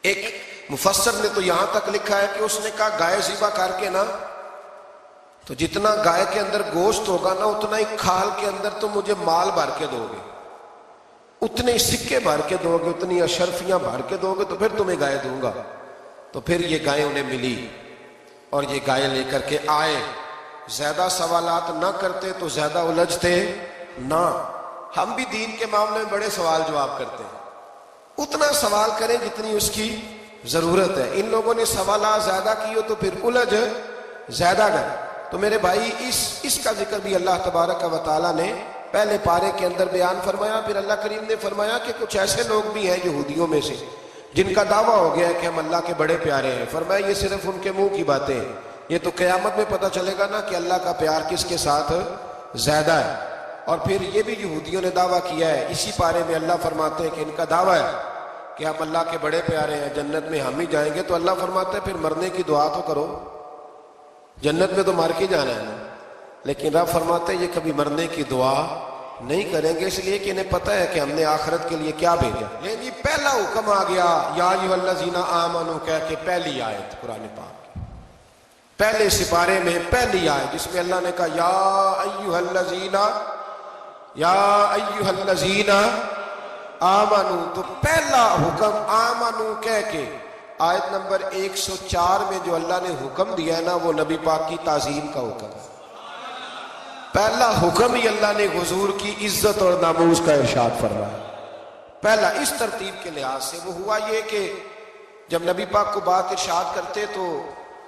ایک مفسر نے تو یہاں تک لکھا ہے کہ اس نے کہا گائے ذبح کر کے نا تو جتنا گائے کے اندر گوشت ہوگا نا اتنا ہی کھال کے اندر تو مجھے مال بھر کے دو گے، اتنے سکے بھر کے دو گے، اتنی اشرفیاں بھر کے دو گے تو پھر تمہیں گائے دوں گا۔ تو پھر یہ گائے انہیں ملی اور یہ گائے لے کر کے آئے۔ زیادہ سوالات نہ کرتے تو زیادہ الجھتے نہ۔ ہم بھی دین کے معاملے میں بڑے سوال جواب کرتے ہیں، اتنا سوال کریں جتنی اس کی ضرورت ہے۔ ان لوگوں نے سوالات زیادہ کیے تو پھر الجھ زیادہ گئے۔ تو میرے بھائی اس کا ذکر بھی اللہ تبارک و تعالیٰ نے پہلے پارے کے اندر بیان فرمایا۔ پھر اللہ کریم نے فرمایا کہ کچھ ایسے لوگ بھی ہیں یہودیوں میں سے جن کا دعویٰ ہو گیا ہے کہ ہم اللہ کے بڑے پیارے ہیں۔ فرمایا یہ صرف ان کے منہ کی باتیں ہیں، یہ تو قیامت میں پتہ چلے گا نا کہ اللہ کا پیار کس کے ساتھ زیادہ ہے۔ اور پھر یہ بھی یہودیوں نے دعویٰ کیا ہے، اسی پارے میں اللہ فرماتے ہیں کہ ان کا دعویٰ ہے کہ ہم اللہ کے بڑے پیارے ہیں، جنت میں ہم ہی جائیں گے۔ تو اللہ فرماتے ہیں پھر مرنے کی دعا تو کرو، جنت میں تو مر کے جانا ہے نا۔ لیکن رب فرماتے ہیں یہ کبھی مرنے کی دعا نہیں کریں گے، اس لیے کہ انہیں پتہ ہے کہ ہم نے آخرت کے لیے کیا بھیجا۔ لیکن پہلا حکم آ گیا یا ایھا الذین آمنوا کہہ کے، پہلی آیت قرآن پاک پہلے سپارے میں پہلی آیت جس میں اللہ نے کہا یا ایھا الذین آمنوا، تو پہلا حکم آمنوا کہہ کے۔ آیت نمبر 104 میں جو اللہ نے حکم دیا ہے نا وہ نبی پاک کی تعظیم کا حکم ہے۔ پہلا حکم ہی اللہ نے حضور کی عزت اور ناموس کا ارشاد فرمایا۔ پہلا اس ترتیب کے لحاظ سے وہ ہوا یہ کہ جب نبی پاک کو بات ارشاد کرتے تو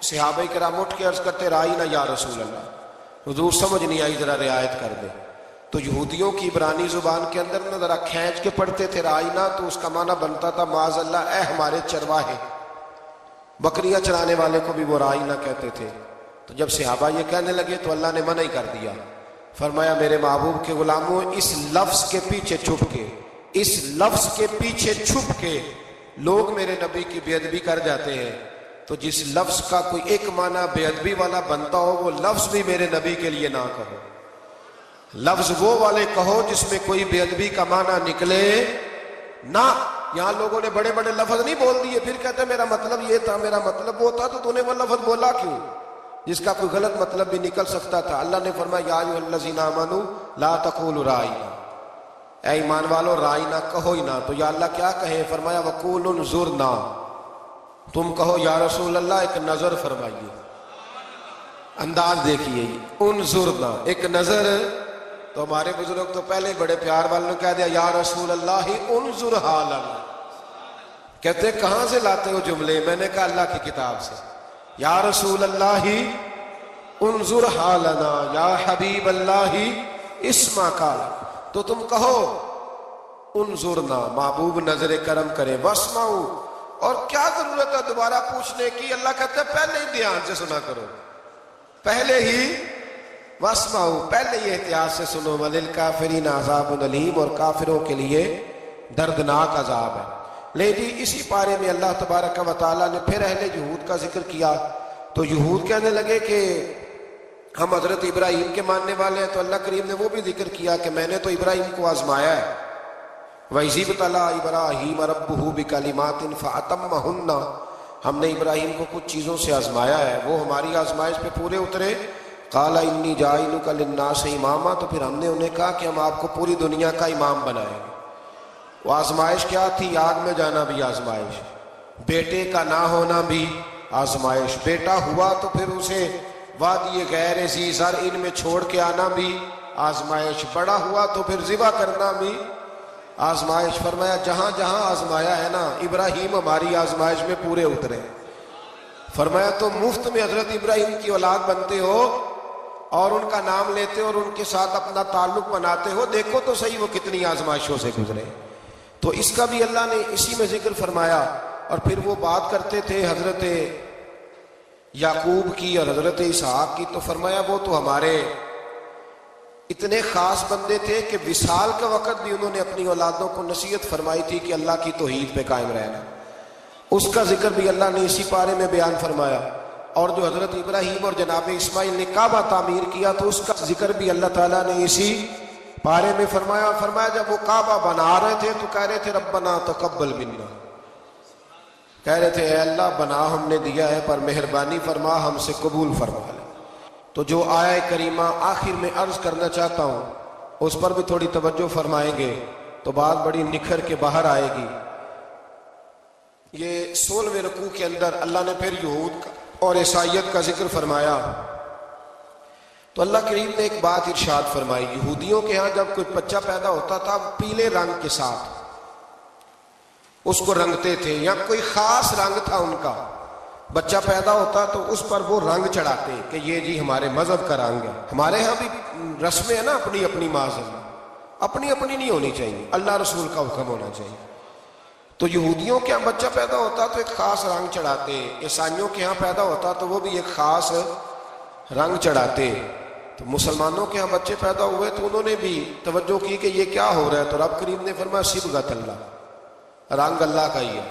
صحابہ کرام اٹھ کے عرض کرتے رائینا یا رسول اللہ، حضور سمجھ نہیں آئی ذرا رعایت کر دے۔ تو یہودیوں کی عبرانی زبان کے اندر نہ ذرا کھینچ کے پڑھتے تھے رائینا، تو اس کا معنی بنتا تھا معاذ اللہ اے ہمارے چرواہے، بکریاں چرانے والے کو بھی وہ رائینا کہتے تھے۔ تو جب صحابہ یہ کہنے لگے تو اللہ نے منع ہی کر دیا، فرمایا میرے محبوب کے غلاموں اس لفظ کے پیچھے چھپ کے، اس لفظ کے پیچھے چھپ کے لوگ میرے نبی کی بے ادبی کر جاتے ہیں۔ تو جس لفظ کا کوئی ایک معنی بے ادبی والا بنتا ہو وہ لفظ بھی میرے نبی کے لیے نہ کہو، لفظ وہ والے کہو جس میں کوئی بے ادبی کا معنی نکلے نہ۔ یہاں لوگوں نے بڑے بڑے لفظ نہیں بول دیے، پھر کہتے میرا مطلب یہ تھا، میرا مطلب وہ تھا، تو نے وہ لفظ بولا کیوں جس کا کوئی غلط مطلب بھی نکل سکتا تھا۔ اللہ نے فرمایا یا ایھا الذین آمنوا لا تقولوا رائینا، اے ایمان والو رائینا کہو ہی نہ۔ تو یا اللہ کیا کہیں؟ فرمایا وقولوا انظرنا، تم کہو یا رسول اللہ ایک نظر فرمائیے۔ انداز دیکھیے، انظرنا ایک نظر۔ تو ہمارے بزرگ تو پہلے بڑے پیار والوں نے کہہ دیا یا رسول اللہ انظر حالنا، کہتے کہاں سے لاتے ہو جملے؟ میں نے کہا اللہ کی کتاب سے۔ یا رسول اللہ انظر حالنا یا حبیب اللہ اسمع قال، تو تم کہو انظرنا محبوب نظر کرم کرے، واسمعوا، اور کیا ضرورت ہے دوبارہ پوچھنے کی؟ اللہ کہتا ہے پہلے ہی دھیان سے سنا کرو، پہلے ہی واسمعوا، پہلے ہی احتیاط سے سنو، وللکافرین عذاب علیم، اور کافروں کے لیے دردناک عذاب ہے۔ لیکن اسی پارے میں اللہ تبارک و تعالیٰ نے پھر اہل یہود کا ذکر کیا۔ تو یہود کہنے لگے کہ ہم حضرت ابراہیم کے ماننے والے ہیں، تو اللہ کریم نے وہ بھی ذکر کیا کہ میں نے تو ابراہیم کو آزمایا ہے، وَإِذِ ابْتَلَىٰ إِبْرَاهِيمَ رَبُّهُ بِكَلِمَاتٍ فَأَتَمَّهُنَّ، ہم نے ابراہیم کو کچھ چیزوں سے آزمایا ہے، وہ ہماری آزمائش پہ پورے اترے۔ قَالَ إِنِّي جَاعِلُكَ لِلنَّاسِ إِمَامًا، تو پھر ہم نے انہیں کہا کہ ہم آپ کو پوری دنیا کا امام بنائیں گے۔ وہ آزمائش کیا تھی؟ آگ میں جانا بھی آزمائش، بیٹے کا نہ ہونا بھی آزمائش، بیٹا ہوا تو پھر اسے وادی غیر ذی زرع میں چھوڑ کے آنا بھی آزمائش، بڑا ہوا تو پھر ذبح کرنا بھی آزمائش۔ فرمایا جہاں جہاں آزمایا ہے نا ابراہیم ہماری آزمائش میں پورے اترے۔ فرمایا تو مفت میں حضرت ابراہیم کی اولاد بنتے ہو اور ان کا نام لیتے ہو اور ان کے ساتھ اپنا تعلق بناتے ہو، دیکھو تو صحیح وہ کتنی آزمائشوں سے گزرے۔ تو اس کا بھی اللہ نے اسی میں ذکر فرمایا۔ اور پھر وہ بات کرتے تھے حضرت یعقوب کی اور حضرت اسحاق کی، تو فرمایا وہ تو ہمارے اتنے خاص بندے تھے کہ وصال کا وقت بھی انہوں نے اپنی اولادوں کو نصیحت فرمائی تھی کہ اللہ کی توحید پہ قائم رہنا، اس کا ذکر بھی اللہ نے اسی پارے میں بیان فرمایا۔ اور جو حضرت ابراہیم اور جناب اسماعیل نے کعبہ تعمیر کیا تو اس کا ذکر بھی اللہ تعالیٰ نے اسی پارے میں فرمایا۔ فرمایا جب وہ کعبہ بنا رہے تھے تو کہہ رہے تھے ربنا تقبل منا، کہہ رہے تھے اے اللہ بنا ہم نے دیا ہے پر مہربانی فرما ہم سے قبول فرما لے۔ تو جو آیہ کریمہ آخر میں عرض کرنا چاہتا ہوں اس پر بھی تھوڑی توجہ فرمائیں گے تو بات بڑی نکھر کے باہر آئے گی۔ یہ 16ویں رکوع کے اندر اللہ نے پھر یہود اور عیسائیت کا ذکر فرمایا تو اللہ کریم نے ایک بات ارشاد فرمائی۔ یہودیوں کے ہاں جب کوئی بچہ پیدا ہوتا تھا پیلے رنگ کے ساتھ اس کو رنگتے تھے، یا کوئی خاص رنگ تھا ان کا، بچہ پیدا ہوتا تو اس پر وہ رنگ چڑھاتے کہ یہ جی ہمارے مذہب کا رنگ ہے۔ ہمارے ہاں بھی رسمیں ہیں نا اپنی اپنی، معذرت اپنی اپنی نہیں ہونی چاہیے، اللہ رسول کا حکم ہونا چاہیے۔ تو یہودیوں کے ہاں بچہ پیدا ہوتا تو ایک خاص رنگ چڑھاتے، عیسائیوں کے ہاں پیدا ہوتا تو وہ بھی ایک خاص رنگ چڑھاتے۔ تو مسلمانوں کے ہاں بچے پیدا ہوئے تو انہوں نے بھی توجہ کی کہ یہ کیا ہو رہا ہے، تو رب کریم نے فرمایا صبغۃ اللہ، رنگ اللہ کا ہی ہے۔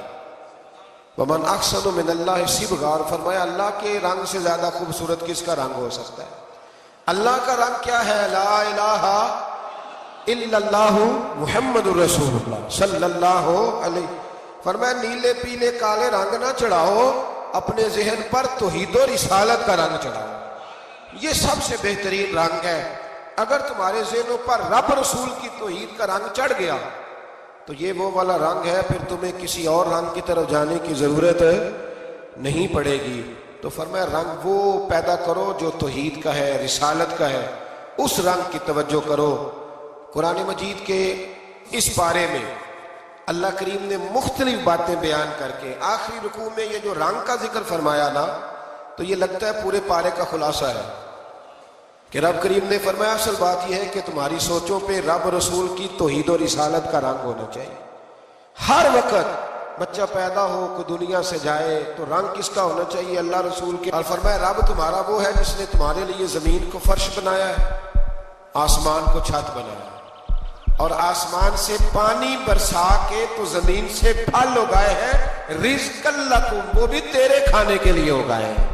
ومن احسن من اللہ صبغہ، اور فرمایا اللہ کے رنگ سے زیادہ خوبصورت کس کا رنگ ہو سکتا ہے؟ اللہ کا رنگ کیا ہے؟ لا الہ الا اللہ محمد الرسول اللہ صلی اللہ علیہ۔ فرمایا نیلے پیلے کالے رنگ نہ چڑھاؤ، اپنے ذہن پر توحید و رسالت کا رنگ چڑھاؤ، یہ سب سے بہترین رنگ ہے۔ اگر تمہارے ذہنوں پر رب رسول کی توحید کا رنگ چڑھ گیا تو یہ وہ والا رنگ ہے، پھر تمہیں کسی اور رنگ کی طرف جانے کی ضرورت نہیں پڑے گی۔ تو فرمایا رنگ وہ پیدا کرو جو توحید کا ہے، رسالت کا ہے، اس رنگ کی توجہ کرو۔ قرآن مجید کے اس بارے میں اللہ کریم نے مختلف باتیں بیان کر کے آخری رکوع میں یہ جو رنگ کا ذکر فرمایا نا، تو یہ لگتا ہے پورے پارے کا خلاصہ ہے کہ رب کریم نے فرمایا اصل بات یہ ہے کہ تمہاری سوچوں پہ رب رسول کی توحید و رسالت کا رنگ ہونا چاہیے۔ ہر وقت بچہ پیدا ہو کوئی دنیا سے جائے تو رنگ کس کا ہونا چاہیے؟ اللہ رسول کے۔ اور فرمایا رب تمہارا وہ ہے جس نے تمہارے لیے زمین کو فرش بنایا ہے، آسمان کو چھت بنایا، اور آسمان سے پانی برسا کے تو زمین سے پھل اگائے ہیں، رزقا لکم، وہ بھی تیرے کھانے کے لیے اگائے ہیں۔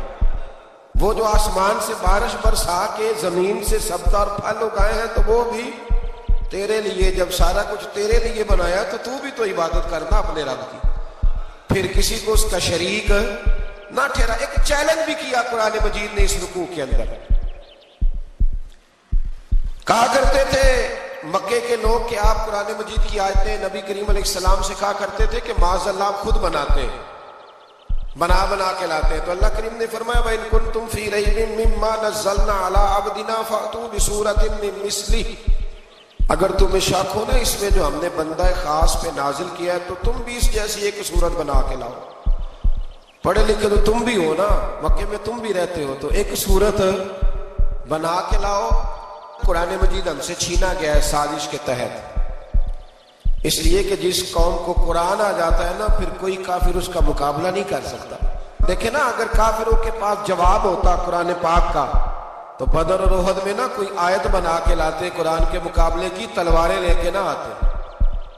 وہ جو آسمان سے بارش برسا کے زمین سے سبزہ اور پھل اگائے ہیں تو وہ بھی تیرے لیے۔ جب سارا کچھ تیرے لیے بنایا تو بھی تو عبادت کرنا اپنے رب کی، پھر کسی کو اس کا شریک نہ ٹھہرا۔ ایک چیلنج بھی کیا قرآن مجید نے اس رکوع کے اندر۔ کہا کرتے تھے مکے کے لوگ کہ آپ قرآن مجید کی آیتیں نبی کریم علیہ السلام سے کہا کرتے تھے کہ معاذ اللہ آپ خود بناتے ہیں، بنا کے لاتے ہیں۔ تو اللہ کریم نے فرمایا وَإِن كُنتُمْ فِي رَيْبٍ مِّمَّا نَزَّلْنَا عَلَىٰ عَبْدِنَا فَأْتُوا بِسُورَةٍ مِّن مِّثْلِهِ، اگر تمہیں شک ہو نا اس میں جو ہم نے بندہ خاص پہ نازل کیا ہے تو تم بھی اس جیسی ایک صورت بنا کے لاؤ۔ پڑھے لکھے تو تم بھی ہو نا، مکے میں تم بھی رہتے ہو، تو ایک صورت بنا کے لاؤ۔ قرآن مجید ہم سے چھینا گیا ہے سازش کے تحت، اس لیے کہ جس قوم کو قرآن آ جاتا ہے نا پھر کوئی کافر اس کا مقابلہ نہیں کر سکتا۔ دیکھیں نا اگر کافروں کے پاس جواب ہوتا قرآن پاک کا تو بدر اور احد میں نا کوئی آیت بنا کے لاتے، قرآن کے مقابلے کی تلواریں لے کے نہ آتے،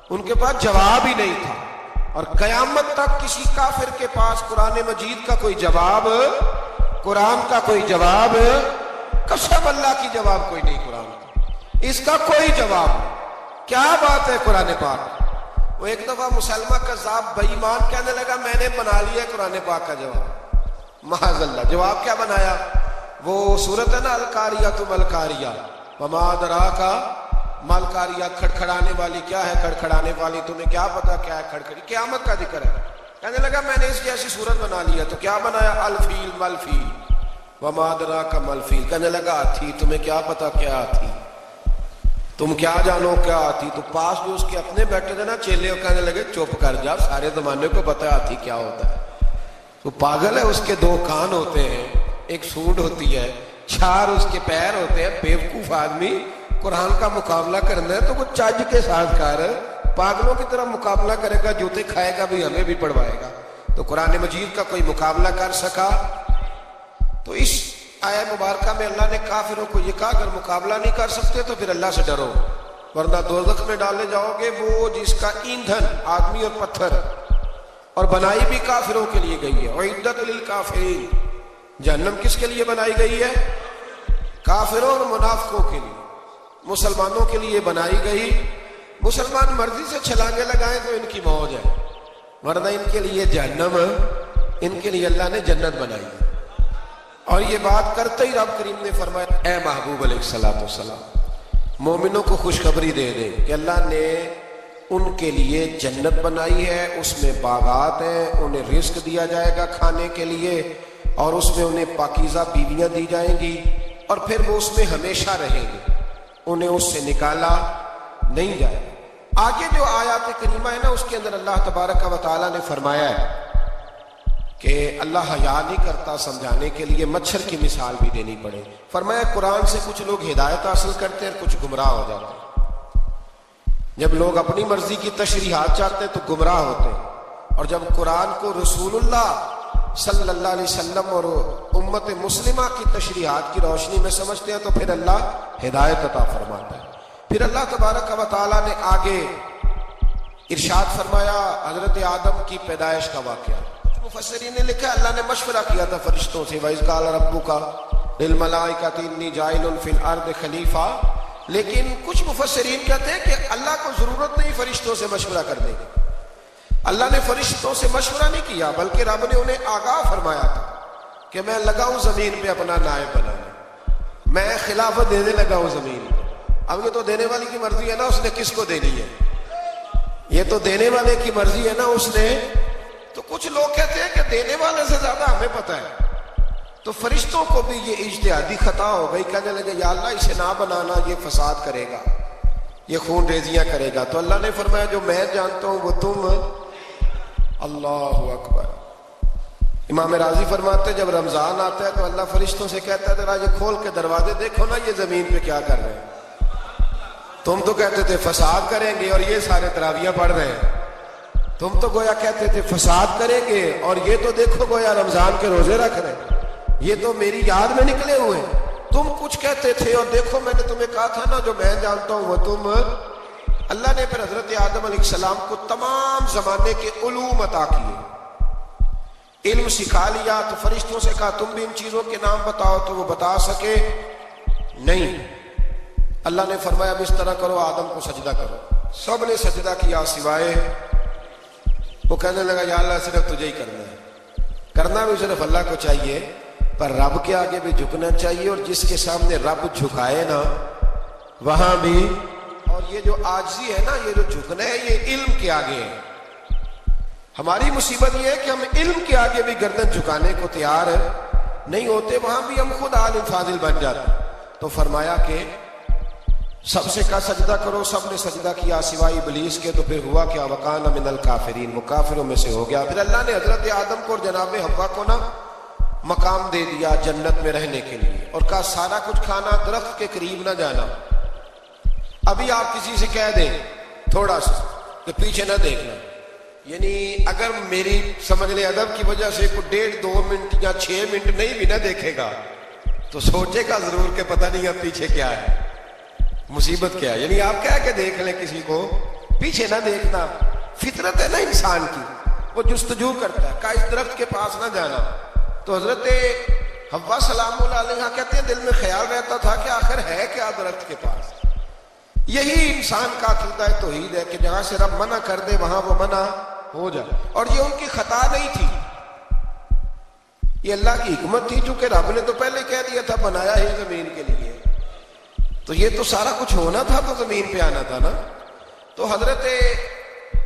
ان کے پاس جواب ہی نہیں تھا۔ اور قیامت تک کسی کافر کے پاس قرآن مجید کا کوئی جواب، قرآن کا کوئی جواب، قسم اللہ کی جواب کوئی نہیں، قرآن کا اس کا کوئی جواب نہیں۔ کیا بات ہے قرآن پاک۔ وہ ایک دفعہ مسلمہ کذاب بے ایمان کہنے لگا میں نے بنا لیا قرآن پاک کا جواب، معاذ اللہ۔ جواب کیا بنایا؟ وہ سورت ہے نا القاریۃ ما القاریۃ وما ادراک ما القاریۃ، کھڑکھڑانے والی کیا ہے؟ کھڑکھڑانے والی تمہیں کیا پتا کیا ہے؟ کھڑکھڑی، قیامت کا ذکر ہے۔ کہنے لگا میں نے اس جیسی صورت بنا لیا، تو کیا بنایا؟ الفیل ملفیل وما ادراک ما الفیل۔ کہنے لگا ہاتھی، تمہیں کیا پتا کیا ہاتھی، تم کیا جانو کیا ہاتھی۔ تو پاس جو اس کے اپنے بیٹھے تھے نا چیلے، کہنے لگے چپ کر جا، سارے زمانے کو پتا ہے ہاتھی کیا ہوتا ہے۔ تو پاگل ہے، اس کے دو کان ہوتے ہیں، ایک سونڈ ہوتی ہے، چار اس کے پیر ہوتے ہیں۔ بیوقوف آدمی قرآن کا مقابلہ کرنا ہے تو وہ چج کے ساتھ کر، پاگلوں کی طرح مقابلہ کرے گا، جوتے کھائے گا بھی ہمیں بھی پڑھوائے گا۔ تو قرآن مجید کا کوئی مقابلہ کر سکا؟ تو اس آیہ مبارکہ میں اللہ نے کافروں کو یہ کہا اگر مقابلہ نہیں کر سکتے تو پھر اللہ سے ڈرو، ورنہ دوزخ میں ڈالے جاؤ گے، وہ جس کا ایندھن آدمی اور پتھر، اور بنائی بھی کافروں کے لیے گئی ہے۔ اعدت للکافرین، جہنم کس کے لیے بنائی گئی ہے؟ کافروں اور منافقوں کے لیے۔ مسلمانوں کے لیے بنائی گئی، مسلمان مرضی سے چھلانگے لگائیں تو ان کی موج ہے، ورنہ ان کے لیے جہنم، ان کے لیے اللہ نے جنت بنائی ہے۔ اور یہ بات کرتے ہی رب کریم نے فرمایا اے محبوب علیہ الصلوۃ والسلام مومنوں کو خوشخبری دے دے کہ اللہ نے ان کے لیے جنت بنائی ہے، اس میں باغات ہیں، انہیں رزق دیا جائے گا کھانے کے لیے، اور اس میں انہیں پاکیزہ بیویاں دی جائیں گی، اور پھر وہ اس میں ہمیشہ رہیں گے، انہیں اس سے نکالا نہیں جائے گا۔ آگے جو آیات کریمہ ہے نا اس کے اندر اللہ تبارک و تعالیٰ نے فرمایا ہے کہ اللہ حیا نہیں کرتا سمجھانے کے لیے مچھر کی مثال بھی دینی پڑے۔ فرمایا قرآن سے کچھ لوگ ہدایت حاصل کرتے ہیں اور کچھ گمراہ ہو جاتے ہیں۔ جب لوگ اپنی مرضی کی تشریحات چاہتے ہیں تو گمراہ ہوتے ہیں، اور جب قرآن کو رسول اللہ صلی اللہ علیہ وسلم اور امت مسلمہ کی تشریحات کی روشنی میں سمجھتے ہیں تو پھر اللہ ہدایت عطا فرماتا ہے۔ پھر اللہ تبارک و تعالیٰ نے آگے ارشاد فرمایا حضرت آدم کی پیدائش کا واقعہ۔ مفسرین نے لکھا اللہ نے مشورہ کیا تھا فرشتوں سے، وَإِذْ قَالَ رَبُّكَ لِلْمَلَائِكَةِ إِنِّي جَاعِلٌ فِي الْأَرْضِ خَلِيفَةً، لیکن کچھ مفسرین کہتے ہیں کہ اللہ کو ضرورت نہیں فرشتوں سے مشورہ کرنے کی۔ اللہ نے فرشتوں سے مشورہ نہیں کیا بلکہ رب نے انہیں آگاہ فرمایا تھا کہ میں لگا ہوں زمین پہ اپنا نائب بنانے، میں خلافت دینے لگا ہوں زمین پہ۔ اب یہ تو دینے والے کی مرضی ہے نا اس نے کس کو دینی ہے، یہ تو دینے والے کی مرضی ہے نا اس نے۔ تو کچھ لوگ کہتے ہیں کہ دینے والے سے زیادہ ہمیں پتہ ہے، تو فرشتوں کو بھی یہ اجتہادی خطا ہو گئی، کہنے لگے یا اللہ اسے نہ بنانا، یہ فساد کرے گا، یہ خون ریزیاں کرے گا۔ تو اللہ نے فرمایا جو میں جانتا ہوں وہ تم، اللہ اکبر۔ امام راضی فرماتے جب رمضان آتا ہے تو اللہ فرشتوں سے کہتا ہے ذرا یہ کھول کے دروازے دیکھو نا یہ زمین پہ کیا کر رہے ہیں، تم تو کہتے تھے فساد کریں گے اور یہ سارے تراویح پڑھ رہے ہیں، تم تو گویا کہتے تھے فساد کریں گے اور یہ تو دیکھو گویا رمضان کے روزے رکھ رہے ہیں، یہ تو میری یاد میں نکلے ہوئے ہیں۔ تم کچھ کہتے تھے اور دیکھو میں نے تمہیں کہا تھا نا جو میں جانتا ہوں وہ تم۔ اللہ نے پھر حضرت آدم علیہ السلام کو تمام زمانے کے علوم عطا کیے، علم سکھا لیا۔ تو فرشتوں سے کہا تم بھی ان چیزوں کے نام بتاؤ، تو وہ بتا سکے نہیں۔ اللہ نے فرمایا اب اس طرح کرو آدم کو سجدہ کرو، سب نے سجدہ کیا سوائے وہ، کہنے لگا یا اللہ صرف تجھے ہی کرنا ہے، کرنا بھی صرف اللہ کو چاہیے، پر رب کے آگے بھی جھکنا چاہیے، اور جس کے سامنے رب جھکائے نا وہاں بھی۔ اور یہ جو عاجزی ہے نا، یہ جو جھکنا ہے یہ علم کے آگے ہے۔ ہماری مصیبت یہ ہے کہ ہم علم کے آگے بھی گردن جھکانے کو تیار نہیں ہوتے، وہاں بھی ہم خود عالم فاضل بن جاتے۔ تو فرمایا کہ سب سے کہا سجدہ کرو، سب نے سجدہ کیا سوائے ابلیس کے۔ تو پھر ہوا کیا وکان من الکافرین، وہ کافروں میں سے ہو گیا۔ پھر اللہ نے حضرت آدم کو اور جناب حوا کو نا مقام دے دیا جنت میں رہنے کے لیے، اور کہا سارا کچھ کھانا، درخت کے قریب نہ جانا۔ ابھی آپ کسی سے کہہ دیں تھوڑا سا کہ پیچھے نہ دیکھنا، یعنی اگر میری سمجھ لے ادب کی وجہ سے کوئی 1.5-2 منٹ یا 6 منٹ نہیں بھی نہ دیکھے گا تو سوچے گا ضرور کہ پتہ نہیں اب پیچھے کیا ہے، مصیبت کیا ہے۔ یعنی آپ کہہ کے دیکھ لیں کسی کو، پیچھے نہ دیکھنا فطرت ہے نا انسان کی، وہ جستجو کرتا ہے، کہا اس درخت کے پاس نہ جانا۔ تو حضرت حوا سلام اللہ علیہ کہتے ہیں دل میں خیال رہتا تھا کہ آخر ہے کیا درخت کے پاس۔ یہی انسان کا عقیدہ توحید ہے کہ جہاں سے رب منع کر دے وہاں وہ منع ہو جائے، اور یہ ان کی خطا نہیں تھی، یہ اللہ کی حکمت تھی، چونکہ رب نے تو پہلے کہہ دیا تھا بنایا ہی زمین کے لیے، تو یہ تو سارا کچھ ہونا تھا تو زمین پہ آنا تھا نا۔ تو حضرت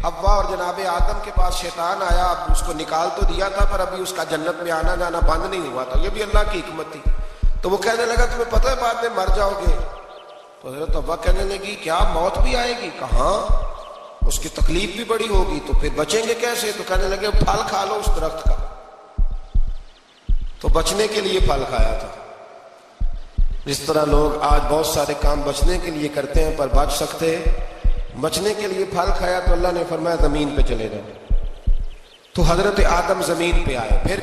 حوا اور جناب آدم کے پاس شیطان آیا، اب اس کو نکال تو دیا تھا پر ابھی اس کا جنت میں آنا جانا بند نہیں ہوا تھا، یہ بھی اللہ کی حکمت تھی۔ تو وہ کہنے لگا تمہیں پتہ ہے بعد میں مر جاؤ گے۔ تو حضرت حوا کہنے لگی کیا موت بھی آئے گی؟ کہاں، اس کی تکلیف بھی بڑی ہوگی، تو پھر بچیں گے کیسے؟ تو کہنے لگے پھل کھا لو اس درخت کا۔ تو بچنے کے لیے پھل کھایا تھا۔ جس طرح لوگ آج بہت سارے کام بچنے کے لیے کرتے ہیں پر بچ سکتے، بچنے کے لیے پھل کھایا تو اللہ نے فرمایا زمین پہ چلے جاؤ۔ تو حضرت آدم زمین پہ آئے، پھر